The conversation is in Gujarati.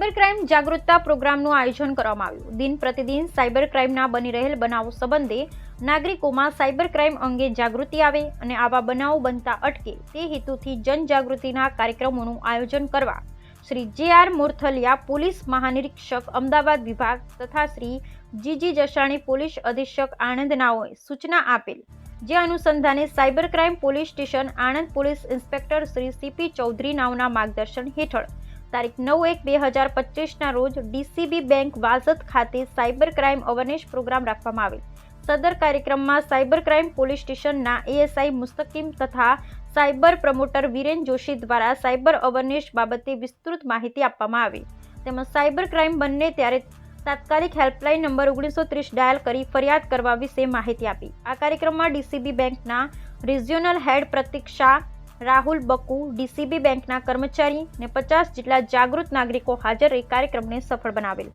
સાયબર ક્રાઇમ જાગૃતતા પ્રોગ્રામનું આયોજન કરવામાં આવ્યું। દિન પ્રતિદિન સાયબર ક્રાઇમના બની રહેલ બનાવો સંબંધે નાગરિકોમાં સાયબર ક્રાઇમ અંગે જાગૃતિ આવે અને આવા બનાવો બનતા અટકે તે હેતુથી જનજાગૃતિના કાર્યક્રમોનું આયોજન કરવા શ્રી જે.આર. મોરથલિયા પોલીસ મહાનિરીક્ષક અમદાવાદ વિભાગ તથા શ્રી જી.જી. જસાણી પોલીસ અધિક્ષક આણંદ નાઓએ સૂચના આપેલ। જે અનુસંધાને cyber crime police station Anand police inspector Shri CP. Chaudhary નાઓના માર્ગદર્શન હેઠળ તારીખ 9/1/2025 રોજ ડીસીબી બેંક વાસદ ખાતે સાયબર ક્રાઇમ અવેરનેસ પ્રોગ્રામ રાખવામાં આવેલ। સદર કાર્યક્રમમાં સાયબર ક્રાઇમ પોલીસ સ્ટેશનના એએસઆઈ મુસ્તકીમ તથા સાયબર પ્રમોટર વિરેન જોશી દ્વારા સાયબર અવેરનેસ બાબતે વિસ્તૃત માહિતી આપવામાં આવી તેમજ સાયબર ક્રાઇમ બને ત્યારે તાત્કાલિક હેલ્પલાઇન નંબર 1930 ડાયલ કરી ફરિયાદ કરવા વિશે માહિતી આપી। આ કાર્યક્રમમાં ડીસીબી બેંકના રિજિયોનલ હેડ પ્રતીક શાહ, રાહુલ બકુ, ડીસીબી બેંકના કર્મચારી ને 50 જેટલા જાગૃત નાગરિકો હાજર રહી કાર્યક્રમને સફળ બનાવેલ।